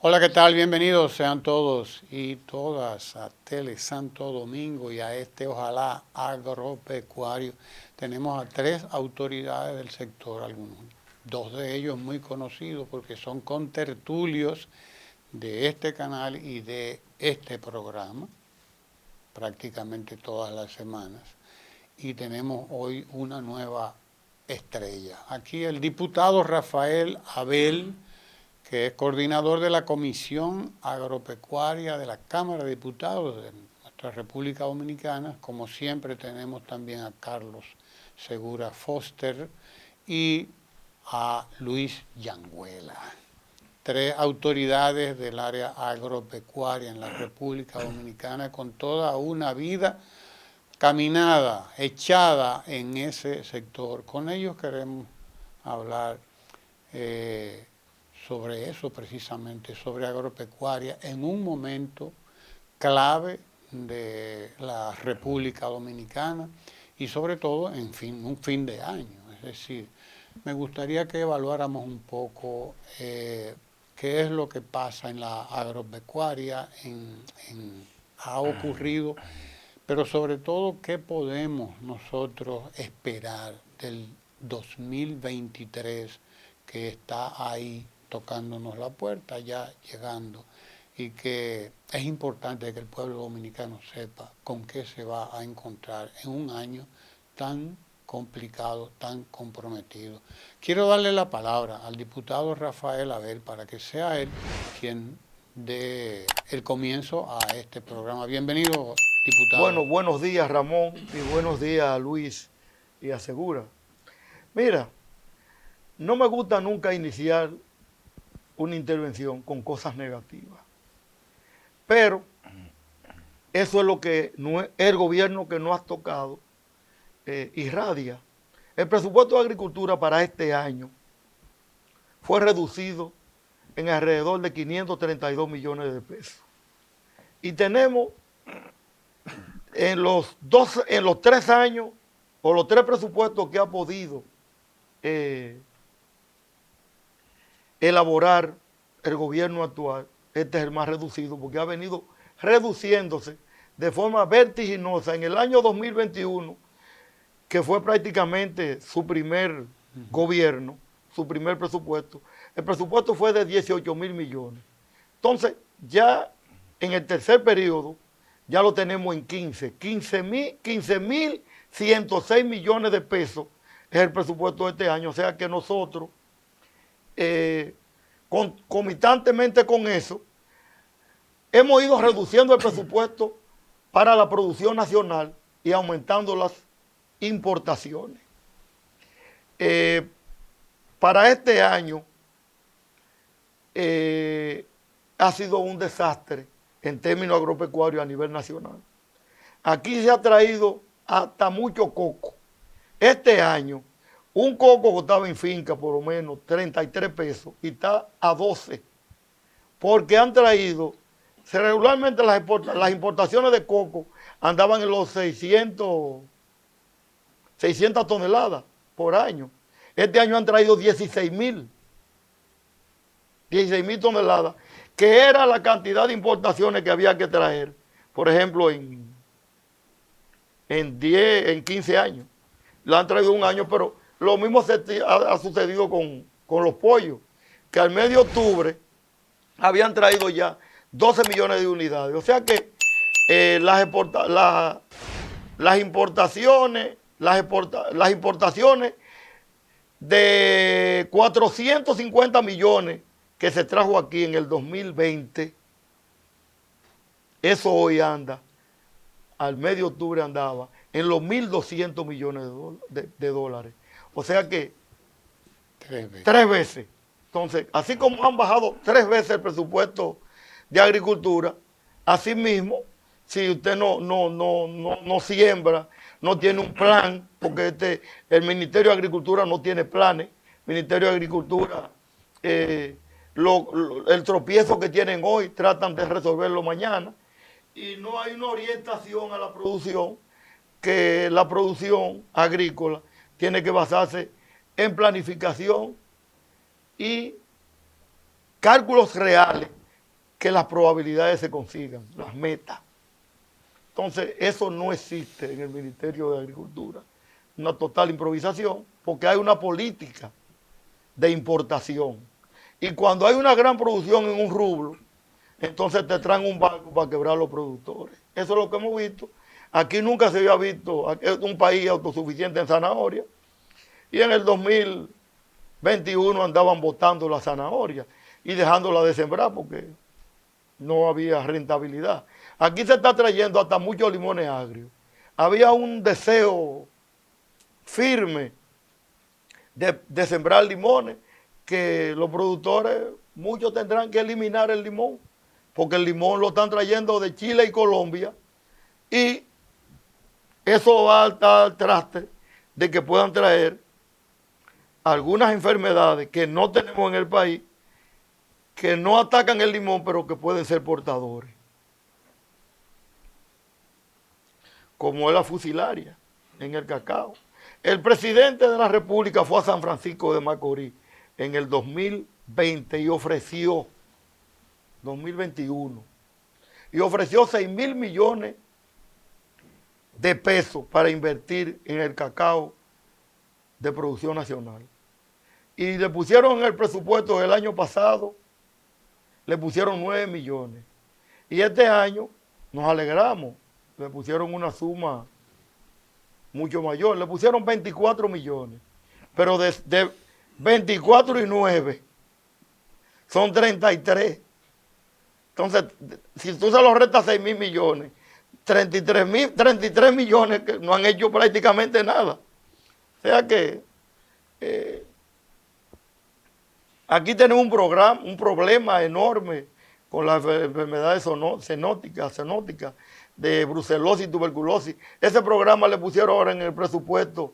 Hola, ¿qué tal? Bienvenidos sean todos y todas a Tele Santo Domingo y a este, ojalá, agropecuario. Tenemos a tres autoridades del sector, algunos, dos de ellos muy conocidos porque son contertulios de este canal y de este programa, prácticamente todas las semanas. Y tenemos hoy una nueva estrella. Aquí el diputado Rafael Abel, que es coordinador de la Comisión Agropecuaria de la Cámara de Diputados de nuestra República Dominicana. Como siempre tenemos también a Carlos Segura Foster y a Luis Yanguela. Tres autoridades del área agropecuaria en la República Dominicana con toda una vida caminada, echada en ese sector. Con ellos queremos hablar sobre eso precisamente, sobre agropecuaria, en un momento clave de la República Dominicana y sobre todo en un fin de año. Es decir, me gustaría que evaluáramos un poco qué es lo que pasa en la agropecuaria, ha ocurrido, pero sobre todo qué podemos nosotros esperar del 2023 que está ahí tocándonos la puerta, ya llegando, y que es importante que el pueblo dominicano sepa con qué se va a encontrar en un año tan complicado, tan comprometido. Quiero darle la palabra al diputado Rafael Abel para que sea él quien dé el comienzo a este programa. Bienvenido, diputado. Bueno, buenos días Ramón y buenos días a Luis y a Segura. Mira, no me gusta nunca iniciar una intervención con cosas negativas, pero eso es lo que el gobierno que no has tocado irradia. El presupuesto de agricultura para este año fue reducido en alrededor de 532 millones de pesos. Y tenemos en los 3 años o los 3 presupuestos que ha podido elaborar el gobierno actual, este es el más reducido porque ha venido reduciéndose de forma vertiginosa en el año 2021, que fue prácticamente su primer gobierno, su primer presupuesto. El presupuesto fue de 18,000 millones. Entonces, ya en el tercer periodo, ya lo tenemos en 15,106 millones de pesos es el presupuesto de este año. O sea que nosotros, concomitantemente con eso, hemos ido reduciendo el presupuesto para la producción nacional y aumentando las importaciones. Para este año ha sido un desastre en términos agropecuarios a nivel nacional. Aquí se ha traído hasta mucho coco. Este año, un coco costaba en finca por lo menos 33 pesos y está a 12, porque han traído, regularmente las importaciones de coco andaban en los 600 toneladas por año. Este año han traído 16,000 toneladas, que era la cantidad de importaciones que había que traer, por ejemplo, en 15 años. La han traído un año, pero lo mismo ha sucedido con los pollos, que al mes de octubre habían traído ya 12 millones de unidades. O sea que las importaciones de 450 millones que se trajo aquí en el 2020, eso hoy anda, al mes de octubre andaba en los 1.200 millones de dólares. O sea que 3 veces. Entonces, así como han bajado 3 veces el presupuesto de agricultura, así mismo, si usted no siembra, no tiene un plan, porque el Ministerio de Agricultura no tiene planes, el Ministerio de Agricultura, el tropiezo que tienen hoy, tratan de resolverlo mañana, y no hay una orientación a la producción, que la producción agrícola tiene que basarse en planificación y cálculos reales que las probabilidades se consigan, las metas. Entonces, eso no existe en el Ministerio de Agricultura. Una total improvisación, porque hay una política de importación. Y cuando hay una gran producción en un rubro, entonces te traen un barco para quebrar a los productores. Eso es lo que hemos visto. Aquí nunca se había visto un país autosuficiente en zanahoria. Y en el 2021 andaban botando la zanahoria y dejándola de sembrar porque no había rentabilidad. Aquí se está trayendo hasta muchos limones agrios. Había un deseo firme de sembrar limones, que los productores, muchos tendrán que eliminar el limón, porque el limón lo están trayendo de Chile y Colombia, y eso va al traste de que puedan traer algunas enfermedades que no tenemos en el país, que no atacan el limón, pero que pueden ser portadores, como es la fusilaria en el cacao. El presidente de la República fue a San Francisco de Macorís en el 2020 y ofreció, 2021, y ofreció 6,000 millones de pesos para invertir en el cacao de producción nacional. Y le pusieron en el presupuesto del año pasado, le pusieron 9 millones. Y este año nos alegramos, le pusieron una suma mucho mayor, le pusieron 24 millones. Pero de 24 y 9 son 33. Entonces, si tú se los restas 6,000 millones, 33 millones que no han hecho prácticamente nada. O sea que aquí tenemos un problema enorme con las enfermedades cenóticas de brucelosis y tuberculosis. Ese programa le pusieron ahora en el presupuesto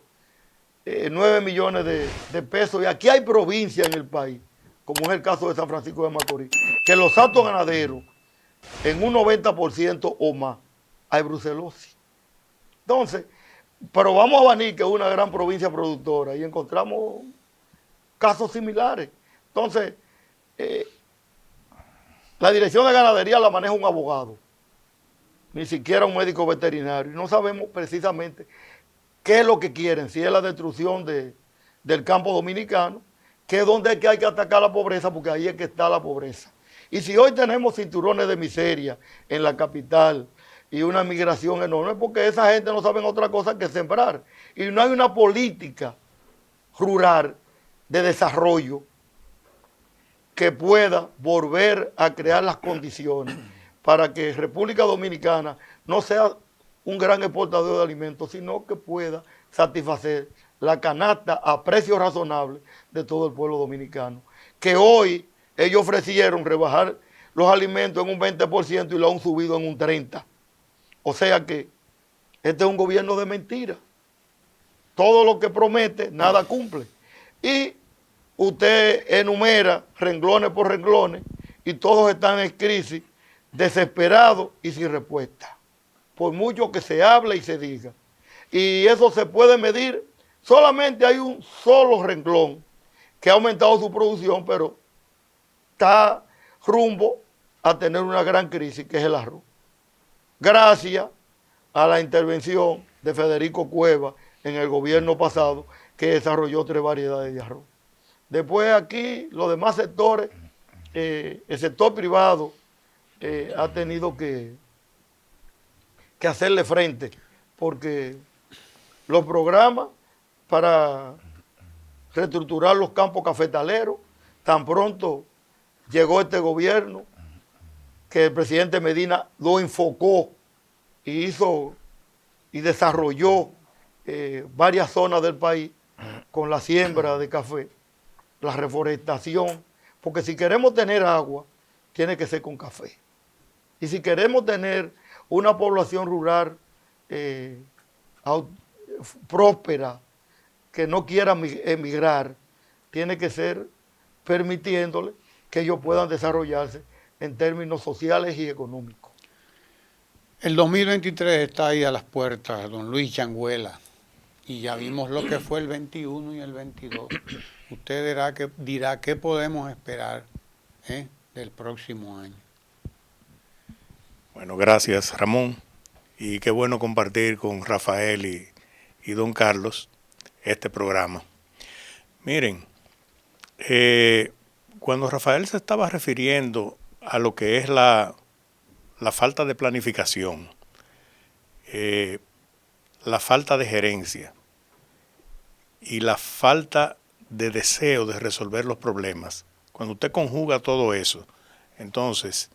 9 millones de pesos. Y aquí hay provincias en el país, como es el caso de San Francisco de Macorís, que los altos ganaderos, en un 90% o más, hay brucelosis. Entonces, pero vamos a Baní, que es una gran provincia productora, y encontramos casos similares. Entonces, la dirección de ganadería la maneja un abogado, ni siquiera un médico veterinario. Y no sabemos precisamente qué es lo que quieren, si es la destrucción del campo dominicano, que es donde es que hay que atacar la pobreza, porque ahí es que está la pobreza. Y si hoy tenemos cinturones de miseria en la capital y una migración enorme, porque esa gente no sabe otra cosa que sembrar. Y no hay una política rural de desarrollo que pueda volver a crear las condiciones para que República Dominicana no sea un gran exportador de alimentos, sino que pueda satisfacer la canasta a precios razonables de todo el pueblo dominicano. Que hoy ellos ofrecieron rebajar los alimentos en un 20% y lo han subido en un 30%. O sea que este es un gobierno de mentiras. Todo lo que promete, nada cumple. Y usted enumera renglones por renglones y todos están en crisis, desesperados y sin respuesta, por mucho que se hable y se diga. Y eso se puede medir. Solamente hay un solo renglón que ha aumentado su producción, pero está rumbo a tener una gran crisis, que es el arroz. Gracias a la intervención de Federico Cueva en el gobierno pasado, que desarrolló 3 variedades de arroz. Después aquí, los demás sectores, el sector privado ha tenido que hacerle frente, porque los programas para reestructurar los campos cafetaleros, tan pronto llegó este gobierno, que el presidente Medina lo enfocó y hizo y desarrolló varias zonas del país con la siembra de café, la reforestación, porque si queremos tener agua, tiene que ser con café. Y si queremos tener una población rural próspera, que no quiera emigrar, tiene que ser permitiéndole que ellos puedan desarrollarse en términos sociales y económicos. El 2023 está ahí a las puertas, don Luis Changuela, y ya vimos lo que fue el 21 y el 22. Usted dirá qué podemos esperar del próximo año. Bueno, gracias Ramón, y qué bueno compartir con Rafael y don Carlos este programa. Miren, cuando Rafael se estaba refiriendo a lo que es la falta de planificación, la falta de gerencia y la falta de deseo de resolver los problemas, cuando usted conjuga todo eso, entonces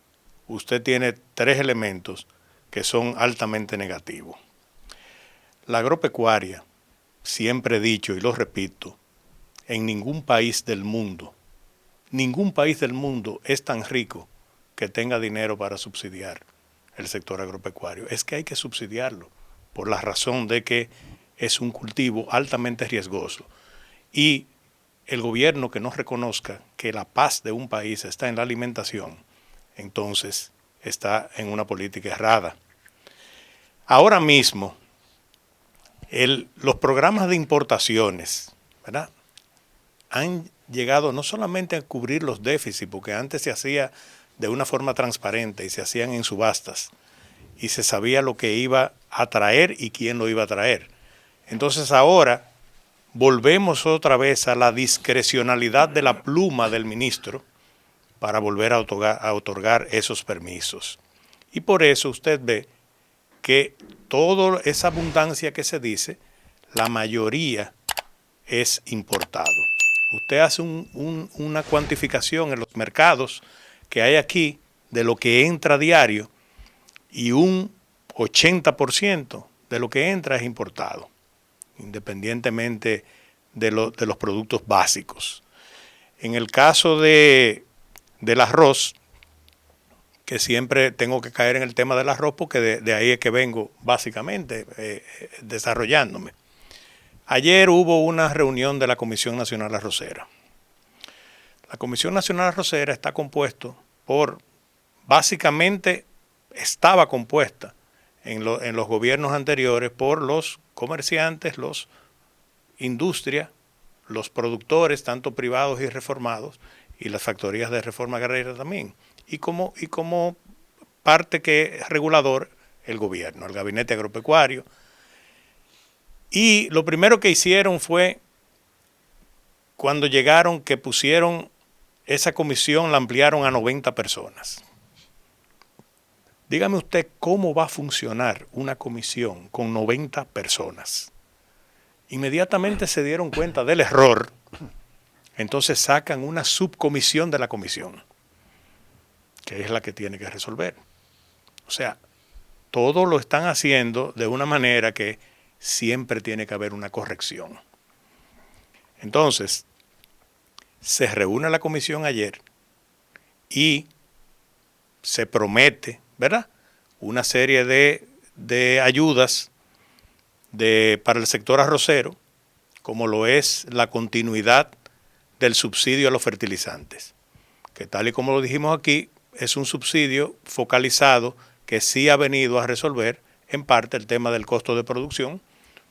usted tiene tres elementos que son altamente negativos. La agropecuaria, siempre he dicho y lo repito, en ningún país del mundo es tan rico que tenga dinero para subsidiar el sector agropecuario. Es que hay que subsidiarlo por la razón de que es un cultivo altamente riesgoso. Y el gobierno que no reconozca que la paz de un país está en la alimentación, entonces está en una política errada. Ahora mismo, los programas de importaciones, ¿verdad?, han llegado no solamente a cubrir los déficits, porque antes se hacía de una forma transparente y se hacían en subastas y se sabía lo que iba a traer y quién lo iba a traer. Entonces ahora volvemos otra vez a la discrecionalidad de la pluma del ministro para volver a otorgar esos permisos. Y por eso usted ve que toda esa abundancia que se dice, la mayoría es importado. Usted hace una cuantificación en los mercados que hay aquí de lo que entra diario y un 80% de lo que entra es importado, independientemente de los productos básicos. En el caso del arroz, que siempre tengo que caer en el tema del arroz porque de ahí es que vengo básicamente desarrollándome. Ayer hubo una reunión de la Comisión Nacional Arrocera. La Comisión Nacional Arrocera está compuesto básicamente estaba compuesta en los gobiernos anteriores por los comerciantes, los industrias, los productores, tanto privados y reformados, y las factorías de reforma agraria también. Y como parte que es regulador, el gobierno, el gabinete agropecuario. Y lo primero que hicieron fue, cuando llegaron, que pusieron esa comisión, la ampliaron a 90 personas. Dígame usted cómo va a funcionar una comisión con 90 personas. Inmediatamente se dieron cuenta del error, entonces sacan una subcomisión de la comisión, que es la que tiene que resolver. O sea, todo lo están haciendo de una manera que siempre tiene que haber una corrección. Entonces, se reúne la comisión ayer y se promete, ¿verdad?, una serie de ayudas para el sector arrocero, como lo es la continuidad del subsidio a los fertilizantes, que tal y como lo dijimos aquí, es un subsidio focalizado que sí ha venido a resolver en parte el tema del costo de producción,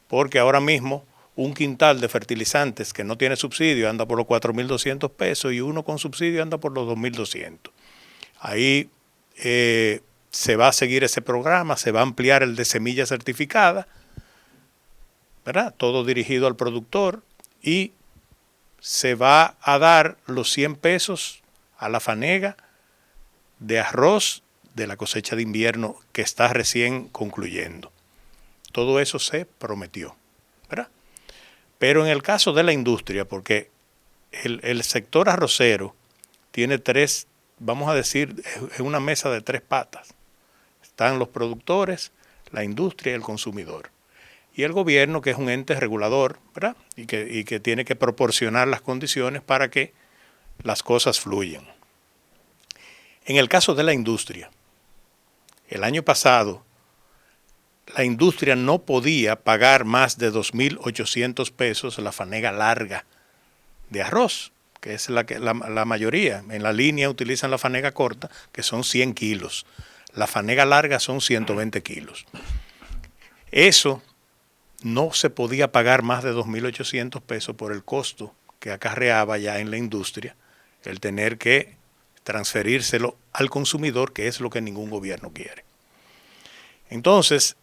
porque ahora mismo un quintal de fertilizantes que no tiene subsidio anda por los 4.200 pesos y uno con subsidio anda por los 2.200. Ahí se va a seguir ese programa, se va a ampliar el de semilla certificada, ¿verdad?, todo dirigido al productor, y se va a dar los 100 pesos a la fanega de arroz de la cosecha de invierno que está recién concluyendo. Todo eso se prometió, ¿verdad? Pero en el caso de la industria, porque el sector arrocero tiene tres, vamos a decir, es una mesa de tres patas. Están los productores, la industria y el consumidor. Y el gobierno, que es un ente regulador, ¿verdad?, y que tiene que proporcionar las condiciones para que las cosas fluyan. En el caso de la industria, el año pasado, la industria no podía pagar más de 2.800 pesos la fanega larga de arroz, que es la mayoría. En la línea utilizan la fanega corta, que son 100 kilos. La fanega larga son 120 kilos. Eso no se podía pagar más de 2.800 pesos por el costo que acarreaba ya en la industria el tener que transferírselo al consumidor, que es lo que ningún gobierno quiere. Entonces,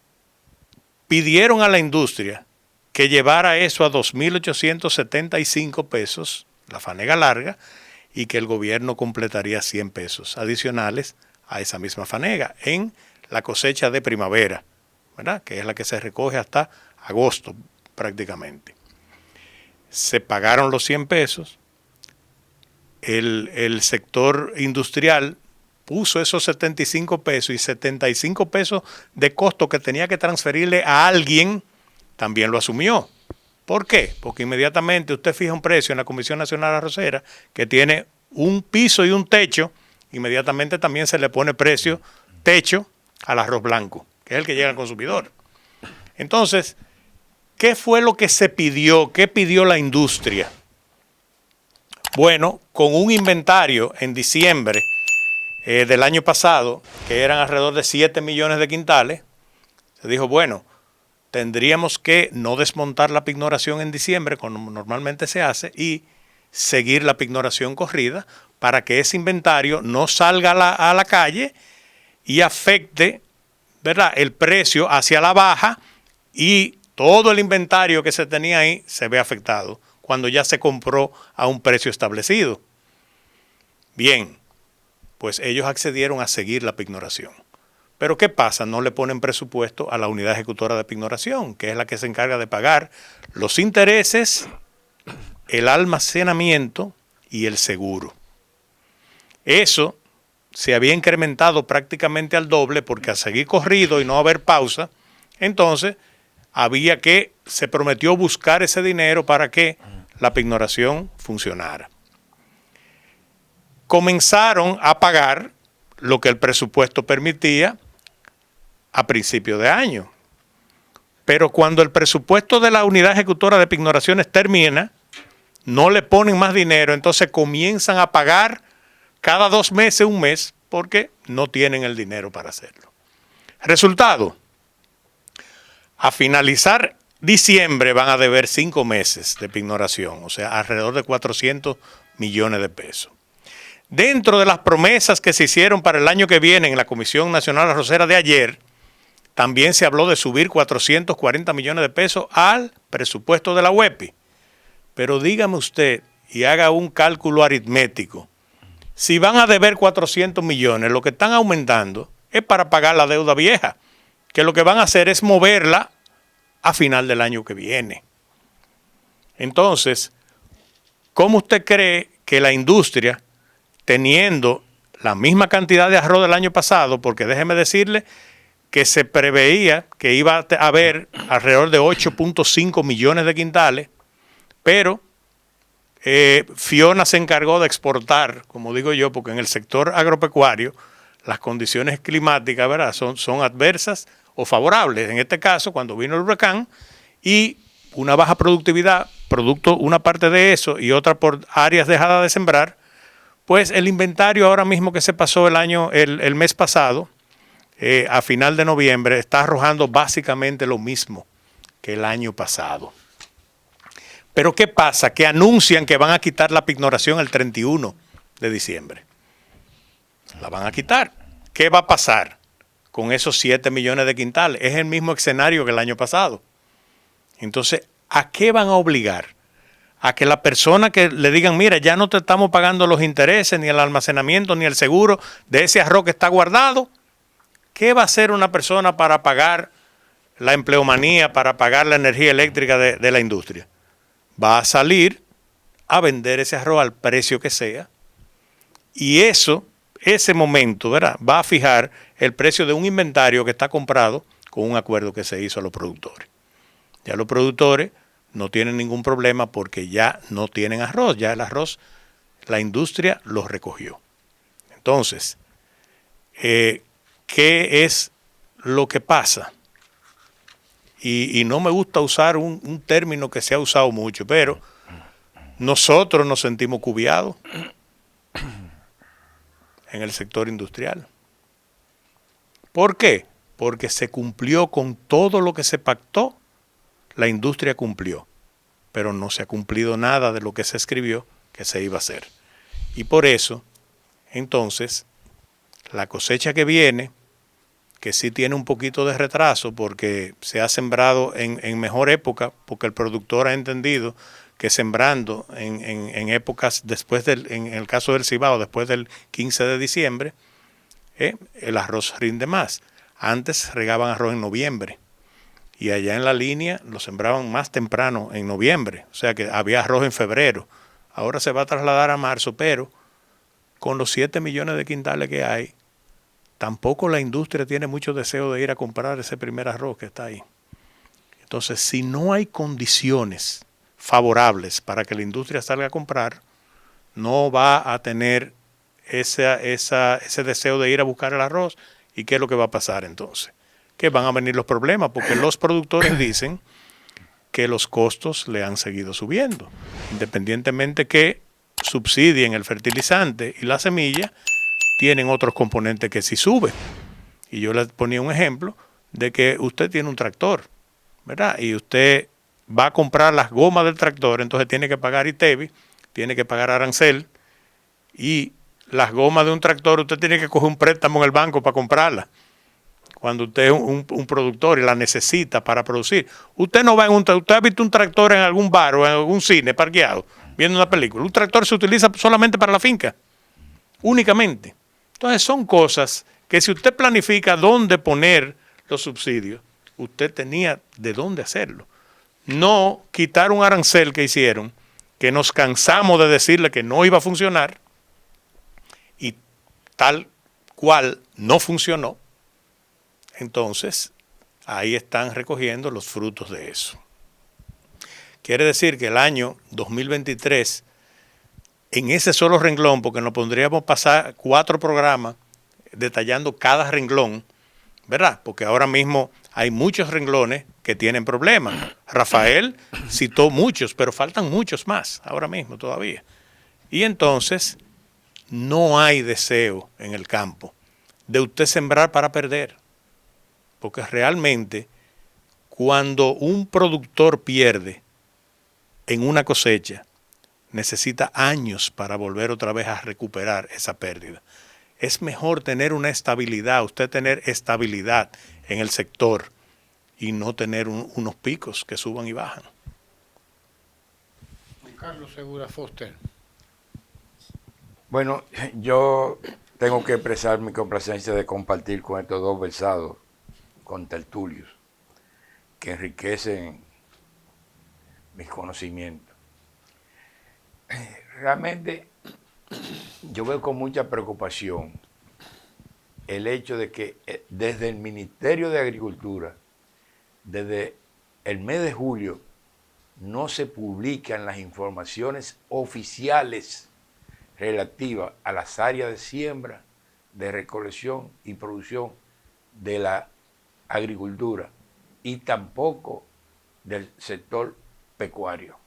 pidieron a la industria que llevara eso a 2.875 pesos, la fanega larga, y que el gobierno completaría 100 pesos adicionales a esa misma fanega en la cosecha de primavera, ¿verdad? Que es la que se recoge hasta agosto prácticamente. Se pagaron los 100 pesos, el sector industrial puso esos 75 pesos y 75 pesos de costo que tenía que transferirle a alguien, también lo asumió. ¿Por qué? Porque inmediatamente usted fija un precio en la Comisión Nacional Arrocera que tiene un piso y un techo, inmediatamente también se le pone precio, techo, al arroz blanco, que es el que llega al consumidor. Entonces, ¿qué fue lo que se pidió? ¿Qué pidió la industria? Bueno, con un inventario en diciembre del año pasado, que eran alrededor de 7 millones de quintales, se dijo, bueno, tendríamos que no desmontar la pignoración en diciembre, como normalmente se hace, y seguir la pignoración corrida para que ese inventario no salga a la calle y afecte, ¿verdad?, el precio hacia la baja y todo el inventario que se tenía ahí se ve afectado cuando ya se compró a un precio establecido. Bien, pues ellos accedieron a seguir la pignoración. Pero ¿qué pasa? No le ponen presupuesto a la unidad ejecutora de pignoración, que es la que se encarga de pagar los intereses, el almacenamiento y el seguro. Eso se había incrementado prácticamente al doble porque al seguir corrido y no haber pausa, entonces se prometió buscar ese dinero para que la pignoración funcionara. Comenzaron a pagar lo que el presupuesto permitía a principio de año. Pero cuando el presupuesto de la unidad ejecutora de pignoraciones termina, no le ponen más dinero, entonces comienzan a pagar cada 2 meses, un mes, porque no tienen el dinero para hacerlo. Resultado, a finalizar diciembre van a deber 5 meses de pignoración, o sea, alrededor de 400 millones de pesos. Dentro de las promesas que se hicieron para el año que viene en la Comisión Nacional Arrocera de ayer, también se habló de subir 440 millones de pesos al presupuesto de la UEPI. Pero dígame usted y haga un cálculo aritmético. Si van a deber 400 millones, lo que están aumentando es para pagar la deuda vieja, que lo que van a hacer es moverla a final del año que viene. Entonces, ¿cómo usted cree que la industria, teniendo la misma cantidad de arroz del año pasado, porque déjeme decirle que se preveía que iba a haber alrededor de 8.5 millones de quintales, pero Fiona se encargó de exportar, como digo yo, porque en el sector agropecuario las condiciones climáticas, ¿verdad?, son adversas o favorables. En este caso, cuando vino el huracán y una baja productividad, producto una parte de eso y otra por áreas dejadas de sembrar, pues el inventario ahora mismo que se pasó el mes pasado, a final de noviembre, está arrojando básicamente lo mismo que el año pasado. Pero ¿qué pasa? Que anuncian que van a quitar la pignoración el 31 de diciembre. La van a quitar. ¿Qué va a pasar con esos 7 millones de quintales? Es el mismo escenario que el año pasado. Entonces, ¿a qué van a obligar? A que la persona que le digan, mira, ya no te estamos pagando los intereses, ni el almacenamiento, ni el seguro de ese arroz que está guardado. ¿Qué va a hacer una persona para pagar la empleomanía, para pagar la energía eléctrica de la industria? Va a salir a vender ese arroz al precio que sea y ese momento, ¿verdad?, va a fijar el precio de un inventario que está comprado con un acuerdo que se hizo a los productores. Ya los productores no tienen ningún problema porque ya no tienen arroz, ya el arroz, la industria lo recogió. Entonces, ¿qué es lo que pasa? Y no me gusta usar un término que se ha usado mucho, pero nosotros nos sentimos cubiados en el sector industrial. ¿Por qué? Porque se cumplió con todo lo que se pactó, la industria cumplió, pero no se ha cumplido nada de lo que se escribió que se iba a hacer. Y por eso, entonces, la cosecha que viene, que sí tiene un poquito de retraso porque se ha sembrado en mejor época, porque el productor ha entendido que sembrando en épocas después en el caso del Cibao, después del 15 de diciembre, el arroz rinde más. Antes regaban arroz en noviembre y allá en la línea lo sembraban más temprano, en noviembre, o sea que había arroz en febrero. Ahora se va a trasladar a marzo, pero con los 7 millones de quintales que hay, tampoco la industria tiene mucho deseo de ir a comprar ese primer arroz que está ahí. Entonces, si no hay condiciones favorables para que la industria salga a comprar, no va a tener ese deseo de ir a buscar el arroz. ¿Y qué es lo que va a pasar entonces? Que van a venir los problemas, porque los productores dicen que los costos le han seguido subiendo. Independientemente que subsidien el fertilizante y la semilla, tienen otros componentes que sí suben. Y yo les ponía un ejemplo de que usted tiene un tractor, ¿verdad? Y usted va a comprar las gomas del tractor, entonces tiene que pagar ITEVI, tiene que pagar arancel, y las gomas de un tractor usted tiene que coger un préstamo en el banco para comprarlas. Cuando usted es un productor y la necesita para producir. Usted no va usted ha visto un tractor en algún bar o en algún cine parqueado viendo una película. Un tractor se utiliza solamente para la finca, únicamente. Entonces son cosas que si usted planifica dónde poner los subsidios, usted tenía de dónde hacerlo. No quitar un arancel que hicieron, que nos cansamos de decirle que no iba a funcionar, y tal cual no funcionó. Entonces, ahí están recogiendo los frutos de eso. Quiere decir que el año 2023, en ese solo renglón, porque nos pondríamos a pasar 4 programas detallando cada renglón, ¿verdad? Porque ahora mismo hay muchos renglones que tienen problemas. Rafael citó muchos, pero faltan muchos más ahora mismo todavía. Y entonces, no hay deseo en el campo de usted sembrar para perder. Porque realmente, cuando un productor pierde en una cosecha, necesita años para volver otra vez a recuperar esa pérdida. Es mejor tener una estabilidad, usted tener estabilidad en el sector y no tener unos picos que suban y bajan. Carlos Segura Foster. Bueno, yo tengo que expresar mi complacencia de compartir con estos dos versados con tertulios que enriquecen mis conocimientos. Realmente yo veo con mucha preocupación el hecho de que desde el Ministerio de Agricultura, desde el mes de julio, no se publican las informaciones oficiales relativas a las áreas de siembra, de recolección y producción de la agricultura y tampoco del sector pecuario.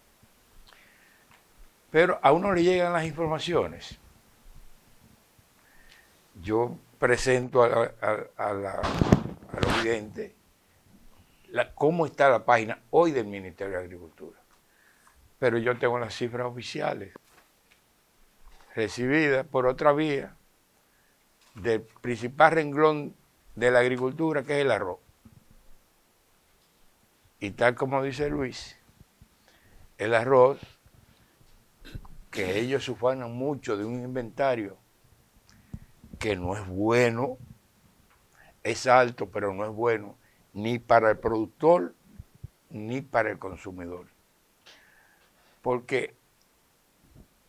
Pero a uno le llegan las informaciones. Yo presento al oyente cómo está la página hoy del Ministerio de Agricultura. Pero yo tengo las cifras oficiales recibidas por otra vía del principal renglón de la agricultura, que es el arroz. Y tal como dice Luis, el arroz, que ellos se ufanan mucho de un inventario que no es bueno, es alto, pero no es bueno, ni para el productor, ni para el consumidor. Porque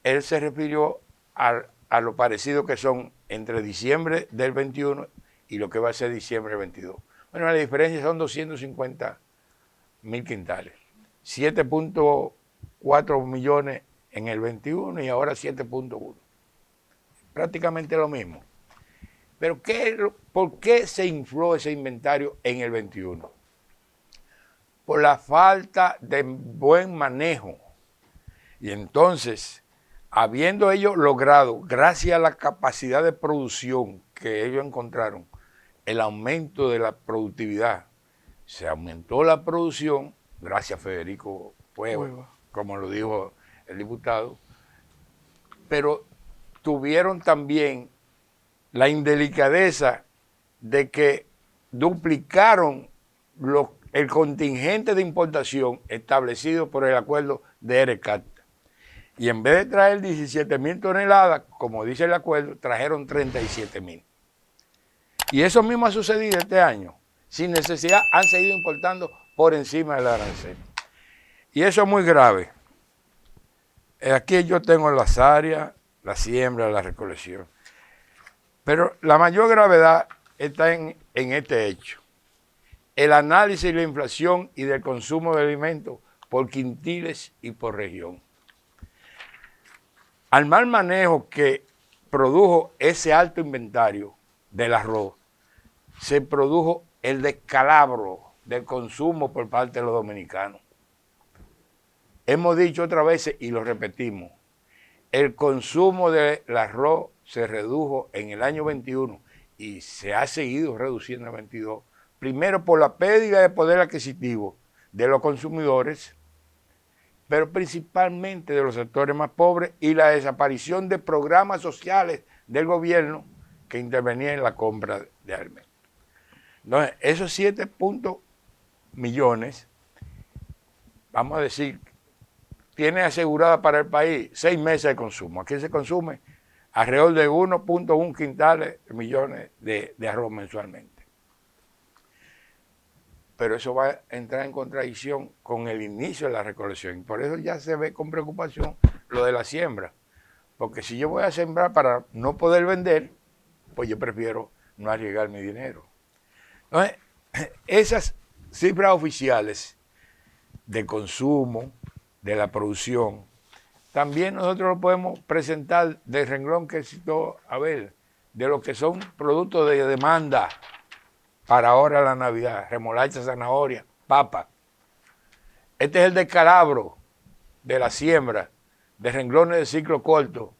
él se refirió a lo parecido que son entre diciembre del 21 y lo que va a ser diciembre del 22. Bueno, la diferencia son 250.000 quintales. 7.4 millones en el 21 y ahora 7.1. Prácticamente lo mismo. Pero ¿por qué se infló ese inventario en el 21? Por la falta de buen manejo. Y entonces, habiendo ellos logrado, gracias a la capacidad de producción que ellos encontraron, el aumento de la productividad, se aumentó la producción, gracias a Federico Puebla, como lo dijo el diputado, pero tuvieron también la indelicadeza de que duplicaron el contingente de importación establecido por el acuerdo de ERECAT. Y en vez de traer 17,000 toneladas, como dice el acuerdo, trajeron 37,000. Y eso mismo ha sucedido este año. Sin necesidad han seguido importando por encima del arancel. Y eso es muy grave. Aquí yo tengo las áreas, la siembra, la recolección. Pero la mayor gravedad está en este hecho. El análisis de la inflación y del consumo de alimentos por quintiles y por región. Al mal manejo que produjo ese alto inventario del arroz, se produjo el descalabro del consumo por parte de los dominicanos. Hemos dicho otras veces y lo repetimos, el consumo del arroz se redujo en el año 21 y se ha seguido reduciendo en el 22, primero por la pérdida de poder adquisitivo de los consumidores, pero principalmente de los sectores más pobres y la desaparición de programas sociales del gobierno que intervenían en la compra de alimentos. Entonces, esos 7 millones, vamos a decir, tiene asegurada para el país 6 meses de consumo. Aquí se consume alrededor de 1.1 quintales millones de arroz mensualmente. Pero eso va a entrar en contradicción con el inicio de la recolección. Y por eso ya se ve con preocupación lo de la siembra. Porque si yo voy a sembrar para no poder vender, pues yo prefiero no arriesgar mi dinero. Entonces, esas cifras oficiales de consumo, de la producción, también nosotros lo podemos presentar del renglón que citó Abel, de lo que son productos de demanda para ahora la Navidad, remolacha, zanahoria, papa. Este es el descalabro de la siembra de renglones de ciclo corto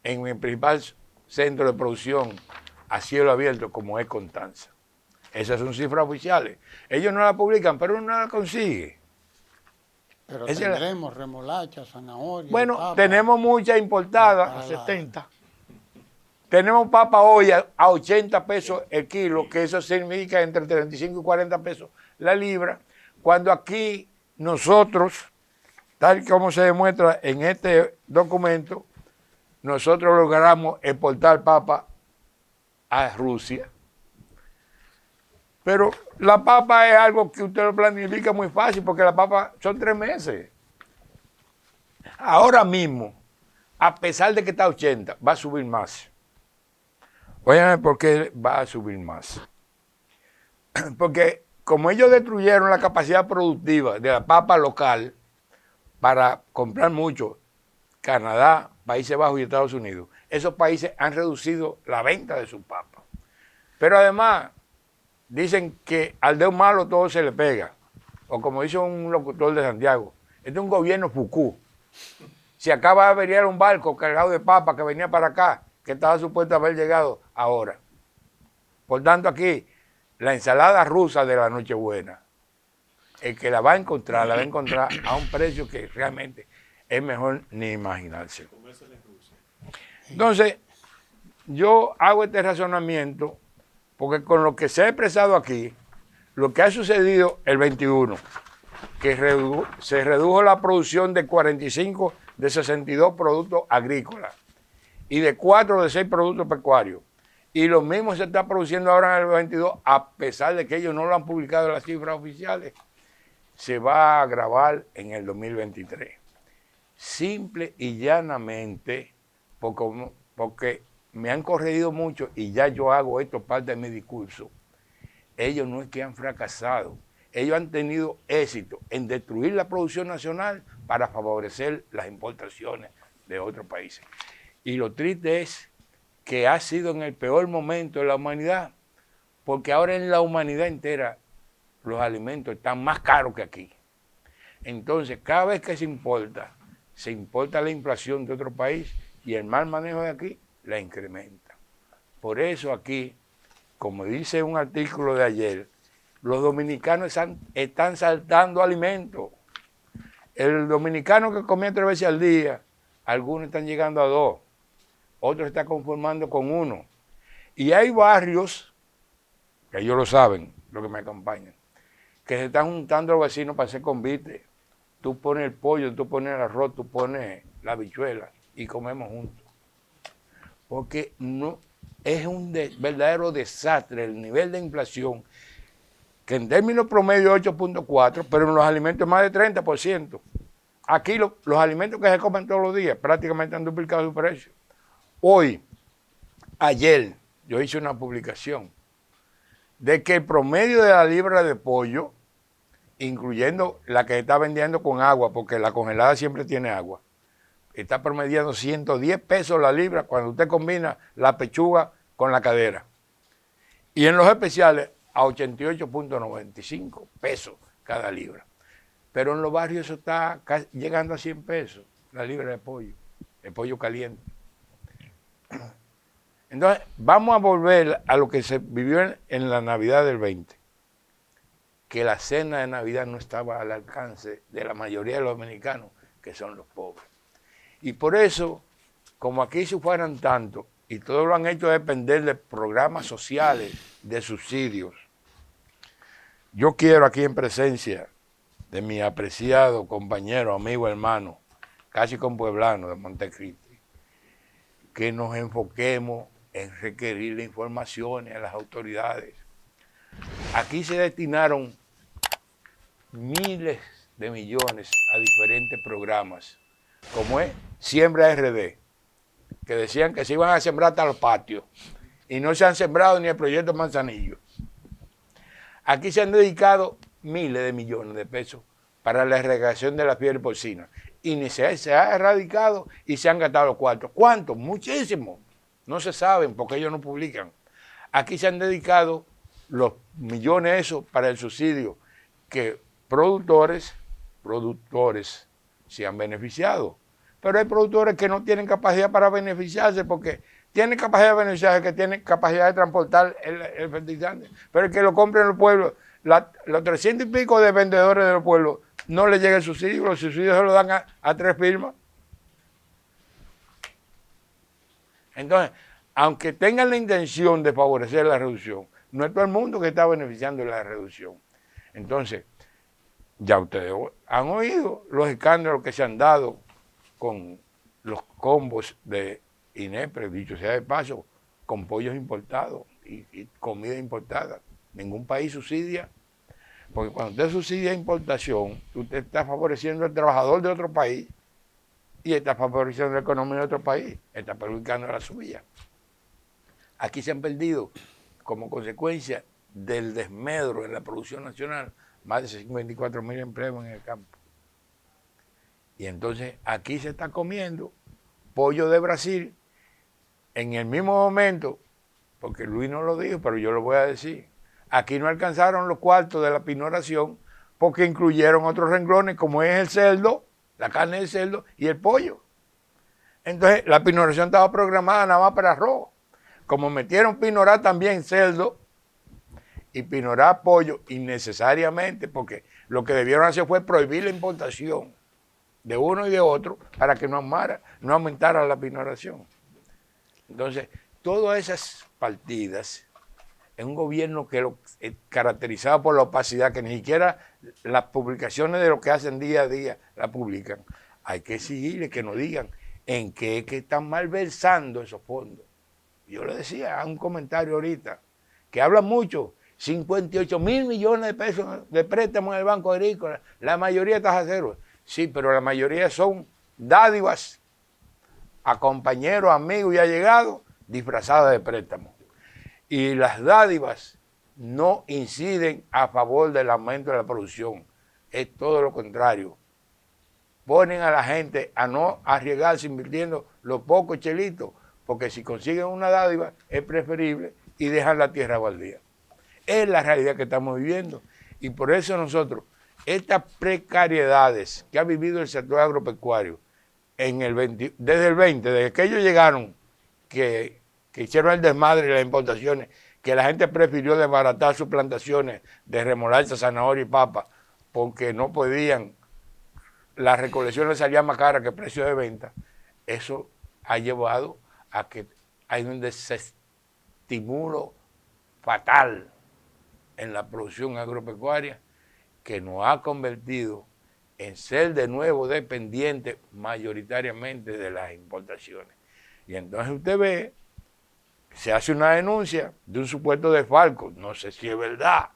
en el principal centro de producción a cielo abierto como es Constanza. Esas son cifras oficiales. Ellos no la publican, pero uno no la consigue. Pero tendremos remolacha, zanahoria. Bueno, papa, tenemos muchas importadas. A 70. Tenemos papa hoy a 80 pesos el kilo, que eso significa entre 35 y 40 pesos la libra, cuando aquí nosotros, tal como se demuestra en este documento, nosotros logramos exportar papa a Rusia. Pero la papa es algo que usted lo planifica muy fácil, porque la papa son 3 meses. Ahora mismo, a pesar de que está a 80, va a subir más. Óyame por qué va a subir más. Porque como ellos destruyeron la capacidad productiva de la papa local para comprar mucho, Canadá, Países Bajos y Estados Unidos, esos países han reducido la venta de sus papas. Pero además, dicen que al dedo malo todo se le pega. O como dice un locutor de Santiago, este es un gobierno fucú. Si acaba de averiar un barco cargado de papas que venía para acá, que estaba supuesto a haber llegado ahora. Por tanto, aquí, la ensalada rusa de la Nochebuena, el que la va a encontrar a un precio que realmente es mejor ni imaginarse. Entonces, yo hago este razonamiento porque con lo que se ha expresado aquí, lo que ha sucedido el 21, que se redujo la producción de 45 de 62 productos agrícolas y de 4 de 6 productos pecuarios. Y lo mismo se está produciendo ahora en el 22, a pesar de que ellos no lo han publicado en las cifras oficiales, se va a agravar en el 2023. Simple y llanamente, porque me han corregido mucho y ya yo hago esto parte de mi discurso. Ellos no es que han fracasado, ellos han tenido éxito en destruir la producción nacional para favorecer las importaciones de otros países. Y lo triste es que ha sido en el peor momento de la humanidad, porque ahora en la humanidad entera los alimentos están más caros que aquí. Entonces, cada vez que se importa la inflación de otro país y el mal manejo de aquí la incrementa. Por eso aquí, como dice un artículo de ayer, los dominicanos están saltando alimentos. El dominicano que comía 3 veces al día, algunos están llegando a 2, otros están conformando con 1. Y hay barrios que ellos lo saben, los que me acompañan, que se están juntando los vecinos para hacer convite. Tú pones el pollo, tú pones el arroz, tú pones la habichuela y comemos juntos. Porque no es un verdadero desastre el nivel de inflación, que en términos promedio es 8.4, pero en los alimentos es más de 30%. Aquí los alimentos que se comen todos los días prácticamente han duplicado su precio. Ayer, yo hice una publicación de que el promedio de la libra de pollo, incluyendo la que está vendiendo con agua, porque la congelada siempre tiene agua, está promediando 110 pesos la libra cuando usted combina la pechuga con la cadera. Y en los especiales a 88.95 pesos cada libra. Pero en los barrios eso está llegando a 100 pesos la libra de pollo, el pollo caliente. Entonces, vamos a volver a lo que se vivió en la Navidad del 20, que la cena de Navidad no estaba al alcance de la mayoría de los dominicanos, que son los pobres. Y por eso, como aquí se fueran tanto, y todos lo han hecho depender de programas sociales, de subsidios, yo quiero aquí en presencia de mi apreciado compañero, amigo, hermano, casi compueblano de Montecristi, que nos enfoquemos en requerir informaciones a las autoridades. Aquí se destinaron miles de millones a diferentes programas, como es Siembra RD, que decían que se iban a sembrar hasta los patios, y no se han sembrado ni el proyecto Manzanillo. Aquí se han dedicado miles de millones de pesos para la erradicación de la fiebre porcina, y ni se ha erradicado y se han gastado los cuartos. ¿Cuántos? Muchísimos. No se saben porque ellos no publican. Aquí se han dedicado los millones esos para el subsidio que productores se han beneficiado. Pero hay productores que no tienen capacidad para beneficiarse porque tienen capacidad de beneficiarse, que tienen capacidad de transportar el fertilizante. Pero el que lo compre en los pueblos, los 300 y pico de vendedores de los pueblos, no les llega el subsidio, los subsidios se los dan a 3 firmas. Entonces, aunque tengan la intención de favorecer la reducción, no es todo el mundo que está beneficiando de la reducción. Entonces, ya ustedes han oído los escándalos que se han dado con los combos de INEPRE, dicho sea de paso, con pollos importados y comida importada. Ningún país subsidia, porque cuando usted subsidia importación, usted está favoreciendo al trabajador de otro país y está favoreciendo la economía de otro país, está perjudicando la suya. Aquí se han perdido, como consecuencia del desmedro en la producción nacional, más de 54.000 empleos en el campo. Y entonces aquí se está comiendo pollo de Brasil en el mismo momento, porque Luis no lo dijo, pero yo lo voy a decir. Aquí no alcanzaron los cuartos de la pinoración porque incluyeron otros renglones como es el cerdo, la carne del cerdo y el pollo. Entonces la pinoración estaba programada nada más para arroz. Como metieron pinorar también cerdo y pinorar pollo innecesariamente, porque lo que debieron hacer fue prohibir la importación de uno y de otro para que no aumentara la pinoración. Entonces, todas esas partidas, en un gobierno que lo caracterizado por la opacidad, que ni siquiera las publicaciones de lo que hacen día a día la publican, hay que exigirle que nos digan en qué es que están malversando esos fondos. Yo le decía a un comentario ahorita, que habla mucho, 58.000 millones de pesos de préstamos en el Banco Agrícola, la mayoría tasa cero. Sí, pero la mayoría son dádivas a compañeros, amigos y allegados disfrazadas de préstamos. Y las dádivas no inciden a favor del aumento de la producción, es todo lo contrario. Ponen a la gente a no arriesgarse invirtiendo los pocos chelitos, porque si consiguen una dádiva es preferible y dejan la tierra baldía. Es la realidad que estamos viviendo y por eso nosotros, estas precariedades que ha vivido el sector agropecuario desde el 20, desde que ellos llegaron, que hicieron el desmadre y las importaciones, que la gente prefirió desbaratar sus plantaciones de remolacha, zanahoria y papa, porque no podían, la recolección les salía más cara que el precio de venta. Eso ha llevado a que hay un desestimulo fatal en la producción agropecuaria que nos ha convertido en ser de nuevo dependientes mayoritariamente de las importaciones. Y entonces usted ve, se hace una denuncia de un supuesto desfalco, no sé si es verdad,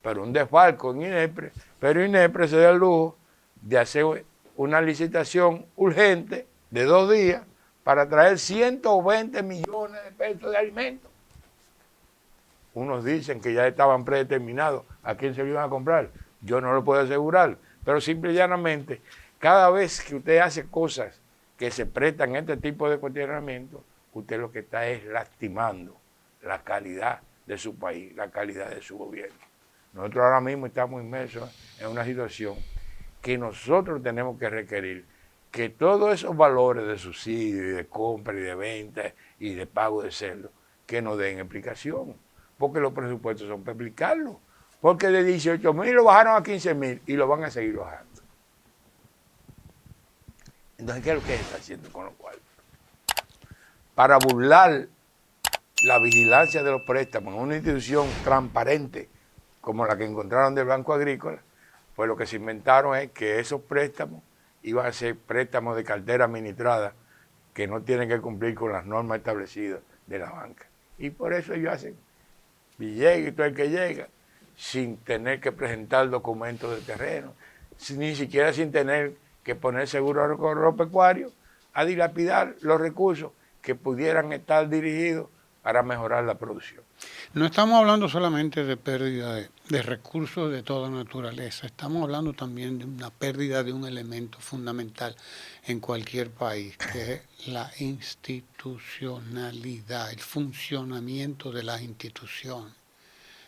pero un desfalco en INEPRE, pero INEPRE se da el lujo de hacer una licitación urgente de 2 días para traer 120 millones de pesos de alimentos. Unos dicen que ya estaban predeterminados a quién se lo iban a comprar. Yo no lo puedo asegurar, pero simple y llanamente, cada vez que usted hace cosas que se prestan a este tipo de cuestionamiento, usted lo que está es lastimando la calidad de su país, la calidad de su gobierno. Nosotros ahora mismo estamos inmersos en una situación que nosotros tenemos que requerir que todos esos valores de subsidio y de compra y de venta y de pago de celdo, que nos den explicación, porque los presupuestos son para explicarlo, porque de 18.000 lo bajaron a 15.000 y lo van a seguir bajando. Entonces, ¿qué es lo que se está haciendo con lo cual? Para burlar la vigilancia de los préstamos en una institución transparente como la que encontraron del Banco Agrícola, pues lo que se inventaron es que esos préstamos iban a ser préstamos de cartera administrada que no tienen que cumplir con las normas establecidas de la banca. Y por eso ellos hacen billetes y todo el que llega, sin tener que presentar documentos de terreno, ni siquiera sin tener que poner seguro agropecuario a dilapidar los recursos que pudieran estar dirigidos para mejorar la producción. No estamos hablando solamente de pérdida de recursos de toda naturaleza, estamos hablando también de una pérdida de un elemento fundamental en cualquier país, que es la institucionalidad, el funcionamiento de las instituciones,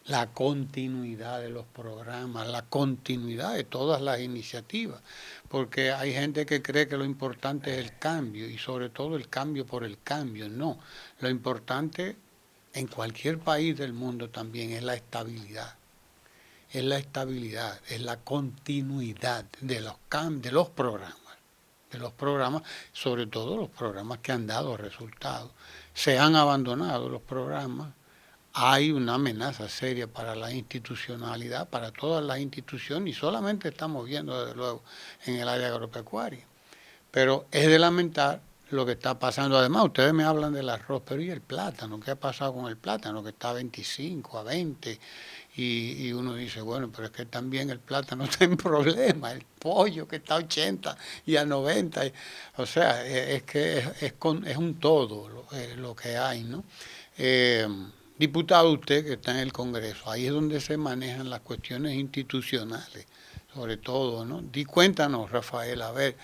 la continuidad de los programas, la continuidad de todas las iniciativas, porque hay gente que cree que lo importante es el cambio y sobre todo el cambio por el cambio. No, lo importante en cualquier país del mundo también es la estabilidad. Es la estabilidad, es la continuidad de los programas, sobre todo los programas que han dado resultados. Se han abandonado los programas, hay una amenaza seria para la institucionalidad, para todas las instituciones, y solamente estamos viendo desde luego en el área agropecuaria. Pero es de lamentar lo que está pasando. Además, ustedes me hablan del arroz, pero ¿y el plátano? ¿Qué ha pasado con el plátano? Que está a 25, a 20, y uno dice, bueno, pero es que también el plátano está en problemas, el pollo que está a 80 y a 90, o sea, es que es un todo lo que hay, ¿no? Diputado, usted que está en el Congreso, ahí es donde se manejan las cuestiones institucionales, sobre todo, ¿no? Cuéntanos, Rafael, a ver,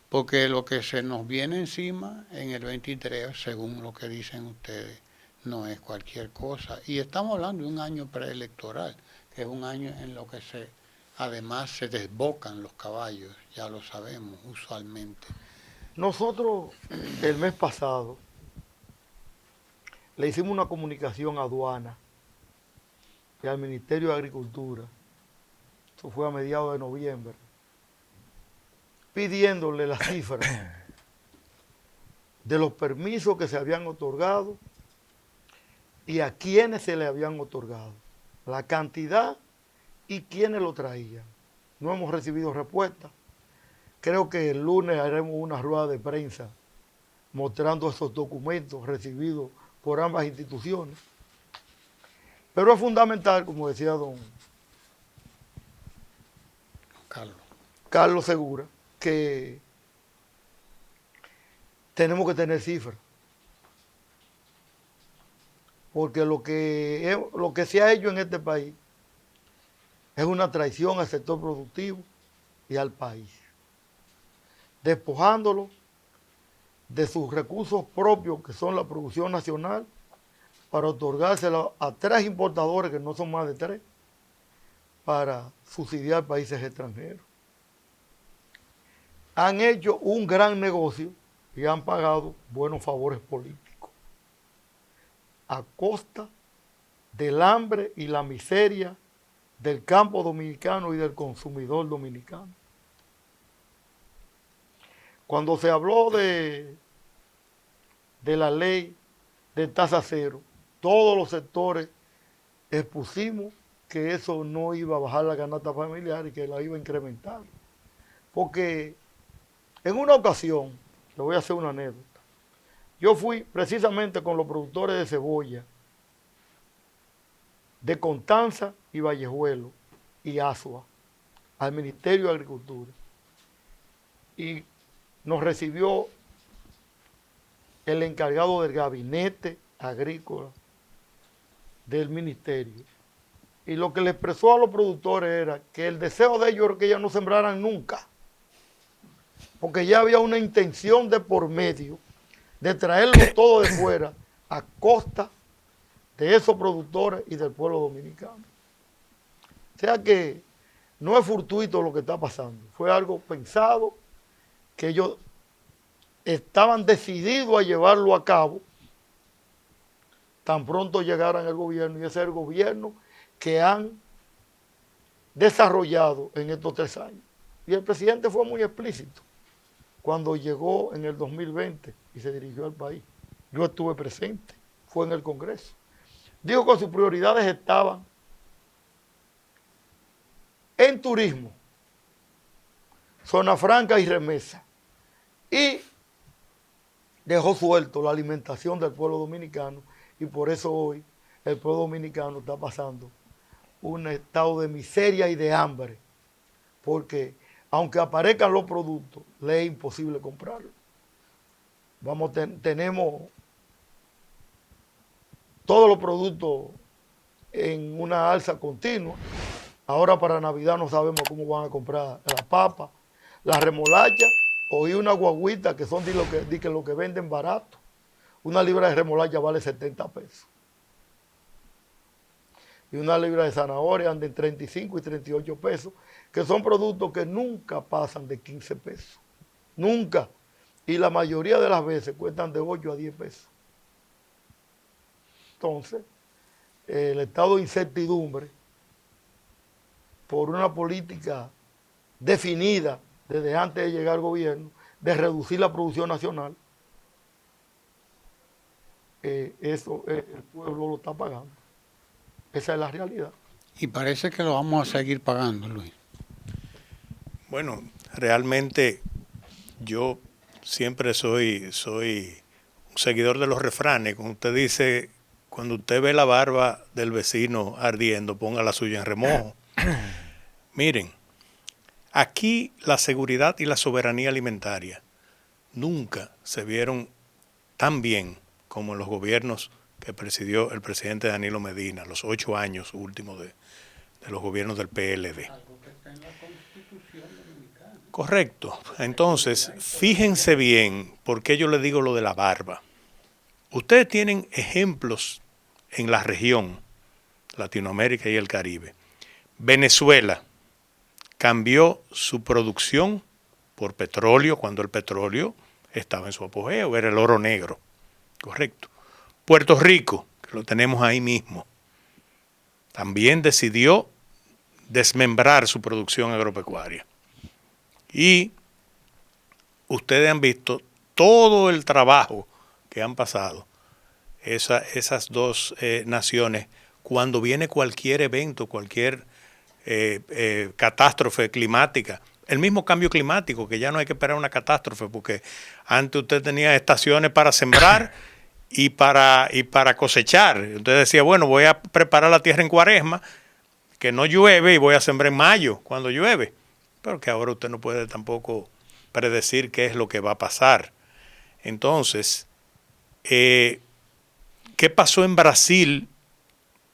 porque lo que se nos viene encima en el 23, según lo que dicen ustedes, no es cualquier cosa. Y estamos hablando de un año preelectoral, que es un año en lo que además se desbocan los caballos, ya lo sabemos usualmente. Nosotros el mes pasado le hicimos una comunicación a aduana y al Ministerio de Agricultura, eso fue a mediados de noviembre, pidiéndole las cifras de los permisos que se habían otorgado y a quiénes se le habían otorgado, la cantidad y quiénes lo traían. No hemos recibido respuesta. Creo que el lunes haremos una rueda de prensa mostrando esos documentos recibidos por ambas instituciones. Pero es fundamental, como decía don Carlos Segura, que tenemos que tener cifras. Porque lo que se ha hecho en este país es una traición al sector productivo y al país, despojándolo de sus recursos propios, que son la producción nacional, para otorgárselo a 3 importadores, que no son más de 3, para subsidiar países extranjeros. Han hecho un gran negocio y han pagado buenos favores políticos a costa del hambre y la miseria del campo dominicano y del consumidor dominicano. Cuando se habló de la ley de tasa cero, todos los sectores expusimos que eso no iba a bajar la canasta familiar y que la iba a incrementar. Porque en una ocasión, le voy a hacer una anécdota, yo fui precisamente con los productores de cebolla de Constanza y Vallejuelo y Asua al Ministerio de Agricultura y nos recibió el encargado del gabinete agrícola del ministerio y lo que le expresó a los productores era que el deseo de ellos era que ellos no sembraran nunca, porque ya había una intención de por medio de traerlo todo de fuera a costa de esos productores y del pueblo dominicano. O sea que no es fortuito lo que está pasando, fue algo pensado, que ellos estaban decididos a llevarlo a cabo tan pronto llegaran al gobierno, y ese es el gobierno que han desarrollado en estos 3 años. Y el presidente fue muy explícito cuando llegó en el 2020 y se dirigió al país. Yo estuve presente, fue en el Congreso. Dijo que sus prioridades estaban en turismo, zona franca y remesa. Y dejó suelto la alimentación del pueblo dominicano y por eso hoy el pueblo dominicano está pasando un estado de miseria y de hambre, porque aunque aparezcan los productos, le es imposible comprarlos. Tenemos todos los productos en una alza continua. Ahora para Navidad no sabemos cómo van a comprar la papa, la remolacha, oí una guaguita que son lo que venden barato. Una libra de remolacha vale 70 pesos. Y una libra de zanahoria anda en 35 y 38 pesos, que son productos que nunca pasan de 15 pesos. Nunca. Y la mayoría de las veces cuestan de 8 a 10 pesos. Entonces, el estado de incertidumbre por una política definida desde antes de llegar al gobierno, de reducir la producción nacional, eso el pueblo lo está pagando. Esa es la realidad. Y parece que lo vamos a seguir pagando, Luis. Bueno, realmente yo siempre soy un seguidor de los refranes. Como usted dice, cuando usted ve la barba del vecino ardiendo, ponga la suya en remojo. Miren, aquí la seguridad y la soberanía alimentaria nunca se vieron tan bien como en los gobiernos que presidió el presidente Danilo Medina, los 8 años últimos de los gobiernos del PLD. Algo que está en la Constitución Dominicana. Correcto. Entonces, fíjense bien por qué yo le digo lo de la barba. Ustedes tienen ejemplos en la región, Latinoamérica y el Caribe. Venezuela cambió su producción por petróleo cuando el petróleo estaba en su apogeo, era el oro negro. Correcto. Puerto Rico, que lo tenemos ahí mismo, también decidió desmembrar su producción agropecuaria. Y ustedes han visto todo el trabajo que han pasado esas dos naciones cuando viene cualquier evento, cualquier catástrofe climática. El mismo cambio climático, que ya no hay que esperar una catástrofe, porque antes usted tenía estaciones para sembrar y para cosechar. Usted decía, bueno, voy a preparar la tierra en Cuaresma, que no llueve, y voy a sembrar en mayo, cuando llueve. Pero que ahora usted no puede tampoco predecir qué es lo que va a pasar. Entonces, ¿qué pasó en Brasil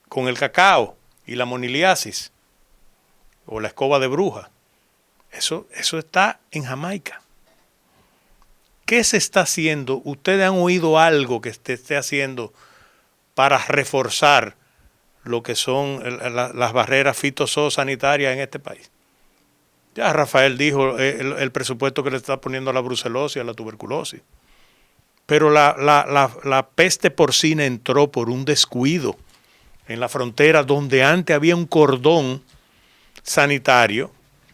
con el cacao y la moniliasis? O la escoba de bruja. Eso está en Jamaica. ¿Qué se está haciendo? ¿Ustedes han oído algo que esté haciendo para reforzar lo que son las barreras fitosanitarias en este país? Ya Rafael dijo el presupuesto que le está poniendo a la brucelosis y a la tuberculosis. Pero la peste porcina entró por un descuido en la frontera, donde antes había un cordón sanitario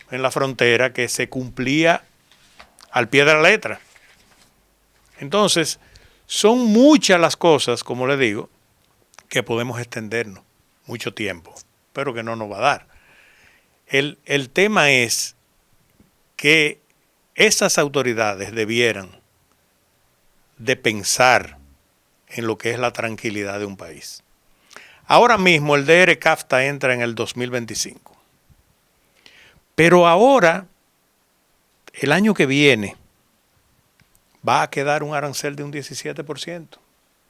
en la frontera que se cumplía al pie de la letra. Entonces, son muchas las cosas, como le digo, que podemos extendernos mucho tiempo. pero que no nos va a dar. El tema es que esas autoridades debieran de pensar en lo que es la tranquilidad de un país. Ahora mismo el DR-CAFTA entra en el 2025. Pero ahora, el año que viene, va a quedar un arancel de un 17%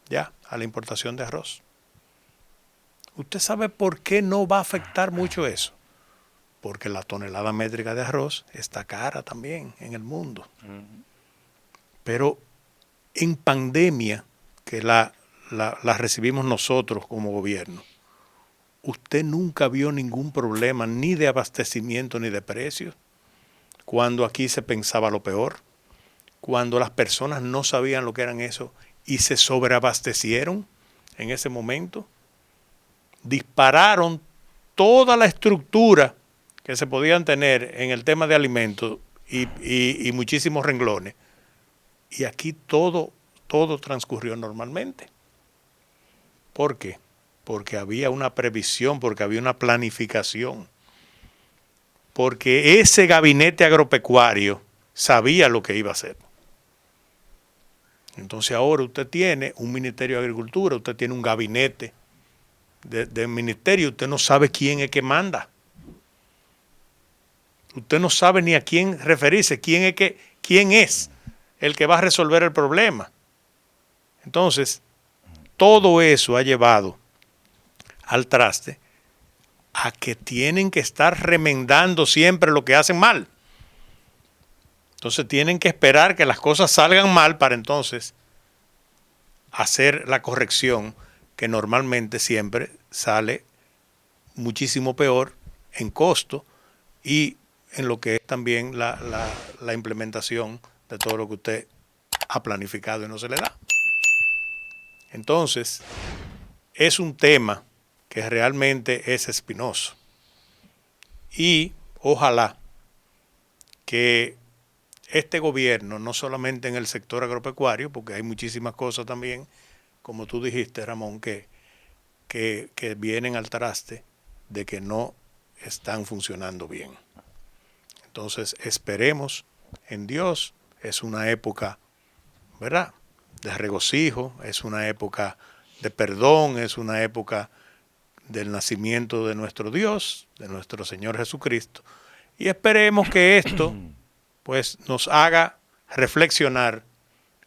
ya a la importación de arroz. ¿Usted sabe por qué no va a afectar mucho eso? Porque la tonelada métrica de arroz está cara también en el mundo. Pero en pandemia, que la recibimos nosotros como gobierno, usted nunca vio ningún problema ni de abastecimiento ni de precios, cuando aquí se pensaba lo peor, cuando las personas no sabían lo que eran eso y se sobreabastecieron en ese momento, dispararon toda la estructura que se podían tener en el tema de alimentos y muchísimos renglones. Y aquí todo transcurrió normalmente. ¿Por qué? Porque había una previsión, porque había una planificación. Porque ese gabinete agropecuario sabía lo que iba a hacer. Entonces ahora usted tiene un Ministerio de Agricultura, usted tiene un gabinete de ministerio, usted no sabe quién es que manda. Usted no sabe ni a quién referirse, quién es el que va a resolver el problema. Entonces, todo eso ha llevado al traste a que tienen que estar remendando siempre lo que hacen mal. Entonces tienen que esperar que las cosas salgan mal para entonces hacer la corrección que normalmente siempre sale muchísimo peor en costo y en lo que es también la implementación de todo lo que usted ha planificado y no se le da. Entonces, es un tema que realmente es espinoso. Y ojalá que este gobierno, no solamente en el sector agropecuario, porque hay muchísimas cosas también, como tú dijiste, Ramón, que vienen al traste de que no están funcionando bien. Entonces, esperemos en Dios. Es una época, ¿verdad?, de regocijo, es una época de perdón, es una época del nacimiento de nuestro Dios, de nuestro Señor Jesucristo. Y esperemos que esto pues nos haga reflexionar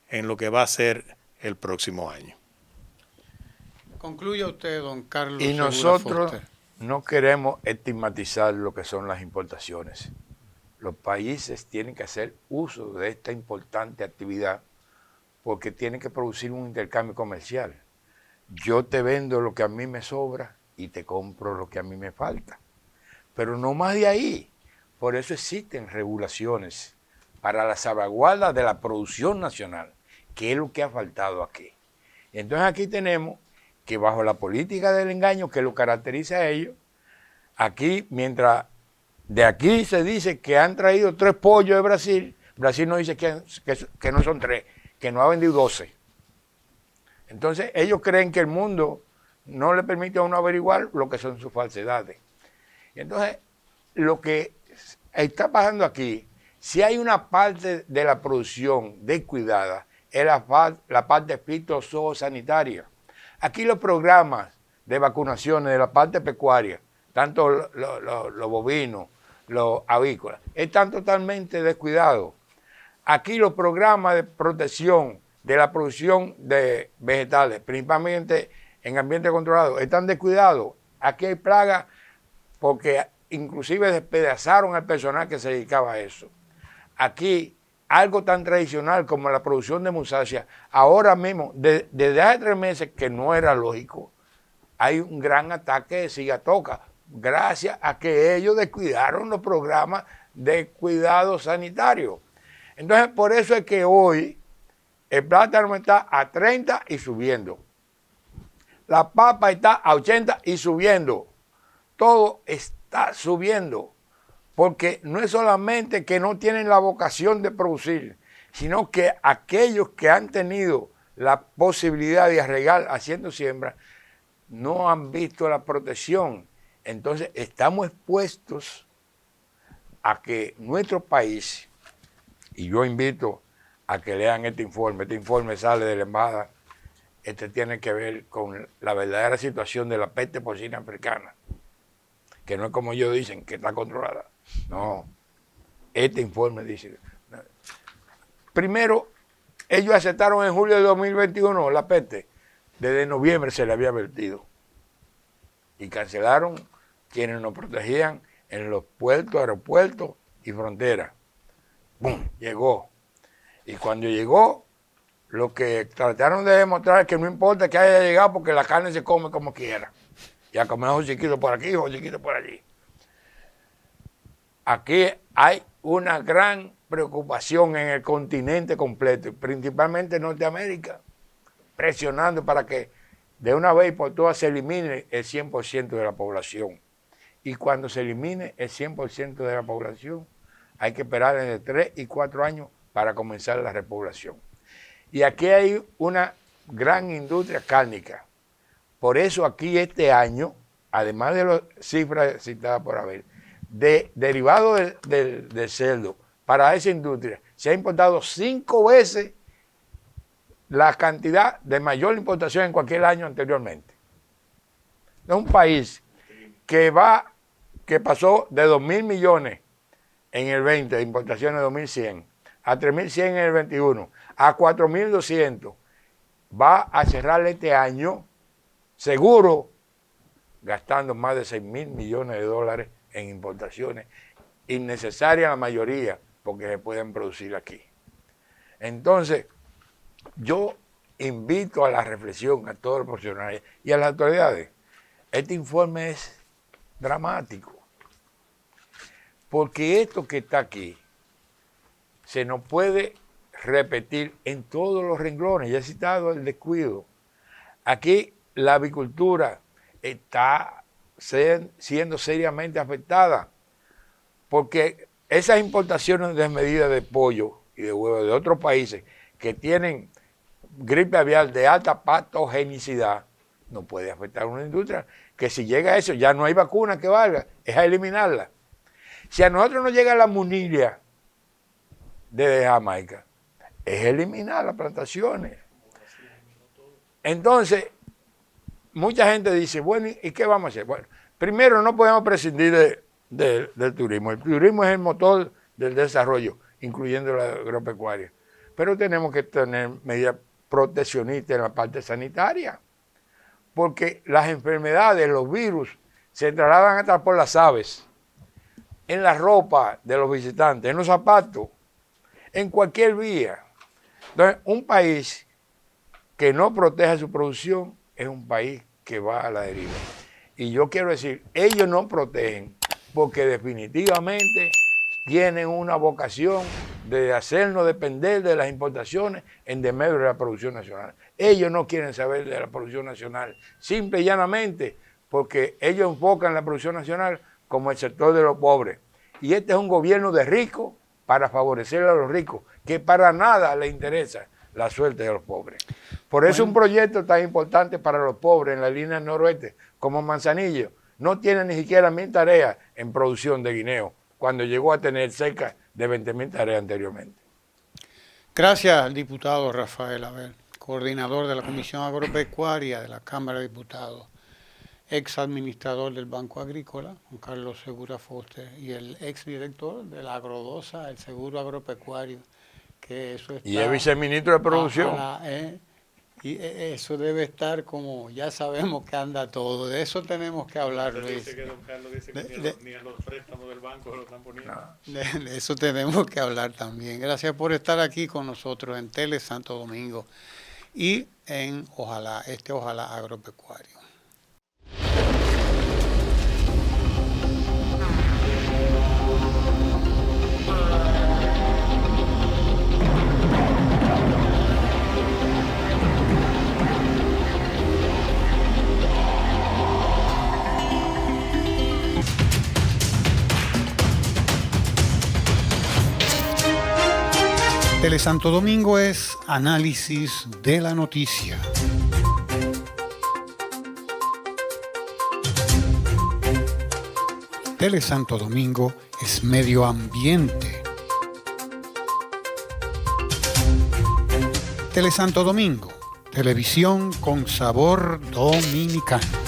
en lo que va a ser el próximo año. Concluya usted, don Carlos. Y Segura nosotros Foster. no queremos estigmatizar lo que son las importaciones. Los países tienen que hacer uso de esta importante actividad porque tienen que producir un intercambio comercial. Yo te vendo lo que a mí me sobra y te compro lo que a mí me falta. Pero no más de ahí. Por eso existen regulaciones para la salvaguarda de la producción nacional, que es lo que ha faltado aquí. Entonces aquí tenemos que bajo la política del engaño que lo caracteriza a ellos, aquí mientras de aquí se dice que han traído 3 pollos de Brasil, Brasil nos dice que no son 3, que no ha vendido 12. Entonces ellos creen que el mundo no le permite a uno averiguar lo que son sus falsedades. Y entonces lo que está pasando aquí, si hay una parte de la producción descuidada, es la parte fitosanitaria. Aquí los programas de vacunaciones de la parte pecuaria, tanto los bovinos, los avícolas, están totalmente descuidados. Aquí los programas de protección de la producción de vegetales, principalmente en ambiente controlado, están descuidados. Aquí hay plagas porque inclusive despedazaron al personal que se dedicaba a eso. Aquí, algo tan tradicional como la producción de musácea, ahora mismo, desde hace 3 meses, que no era lógico, hay un gran ataque de cigatoca, gracias a que ellos descuidaron los programas de cuidado sanitario. Entonces, por eso es que hoy el plátano está a 30 y subiendo. La papa está a 80 y subiendo. Todo está subiendo. Porque no es solamente que no tienen la vocación de producir, sino que aquellos que han tenido la posibilidad de arraigar haciendo siembra, no han visto la protección. Entonces, estamos expuestos a que nuestro país, y yo invito a que lean este informe sale de la embajada, tiene que ver con la verdadera situación de la peste porcina africana, que no es como ellos dicen, que está controlada. No, este informe dice, primero, ellos aceptaron en julio de 2021 la peste, desde noviembre se le había advertido, y cancelaron quienes nos protegían en los puertos, aeropuertos y fronteras. ¡Bum! Llegó. Y cuando llegó, lo que trataron de demostrar es que no importa que haya llegado porque la carne se come como quiera. Ya comemos chiquito por aquí o chiquito por allí. Aquí hay una gran preocupación en el continente completo, principalmente en Norteamérica, presionando para que de una vez por todas se elimine el 100% de la población. Y cuando se elimine el 100% de la población, hay que esperar entre 3 y 4 años para comenzar la repoblación. Y aquí hay una gran industria cárnica. Por eso aquí este año, además de las cifras citadas por Abel, de derivados del cerdo para esa industria, se ha importado 5 veces la cantidad de mayor importación en cualquier año anteriormente. Es un país que pasó de 2.000 millones en el 20 de importaciones de 2100 a 3.100 en el 21 a 4.200. Va a cerrar este año seguro gastando más de 6.000 millones de dólares en importaciones, innecesarias la mayoría porque se pueden producir aquí. Entonces, yo invito a la reflexión a todos los profesionales y a las autoridades. Este informe es dramático, porque esto que está aquí se nos puede repetir en todos los renglones. Ya he citado el descuido. Aquí la avicultura está siendo seriamente afectada, porque esas importaciones desmedidas de pollo y de huevo de otros países que tienen gripe aviar de alta patogenicidad, no puede afectar a una industria que si llega a eso ya no hay vacuna que valga, es a eliminarla. Si a nosotros nos llega la munilia de Jamaica, es eliminar las plantaciones. Entonces, mucha gente dice, bueno, ¿y qué vamos a hacer? Bueno, primero no podemos prescindir del turismo. El turismo es el motor del desarrollo, incluyendo la agropecuaria. Pero tenemos que tener medidas proteccionistas en la parte sanitaria, porque las enfermedades, los virus, se trasladan hasta por las aves, en la ropa de los visitantes, en los zapatos, en cualquier vía. Entonces, un país que no proteja su producción es un país que va a la deriva. Y yo quiero decir, ellos no protegen porque definitivamente tienen una vocación de hacernos depender de las importaciones en desmedro de la producción nacional. Ellos no quieren saber de la producción nacional, simple y llanamente porque ellos enfocan la producción nacional como el sector de los pobres. Y este es un gobierno de ricos para favorecer a los ricos, que para nada les interesa la suerte de los pobres. Por eso un proyecto tan importante para los pobres en la línea noroeste como Manzanillo no tiene ni siquiera 1.000 tareas en producción de guineo, cuando llegó a tener cerca de 20.000 tareas anteriormente. Gracias al diputado Rafael Abel, coordinador de la Comisión Agropecuaria de la Cámara de Diputados, ex administrador del Banco Agrícola, Juan Carlos Segura Foster, y el ex director de la Agrodosa, el Seguro Agropecuario, que eso está, y es viceministro de Producción. Y eso debe estar como, ya sabemos que anda todo, de eso tenemos que hablar, Luis. Dice que don Carlos dice que ni a los préstamos del banco se lo están poniendo. De eso tenemos que hablar también. Gracias por estar aquí con nosotros en Tele Santo Domingo y en Ojalá Agropecuario. Tele Santo Domingo es análisis de la noticia. Tele Santo Domingo es medio ambiente. Tele Santo Domingo, televisión con sabor dominicano.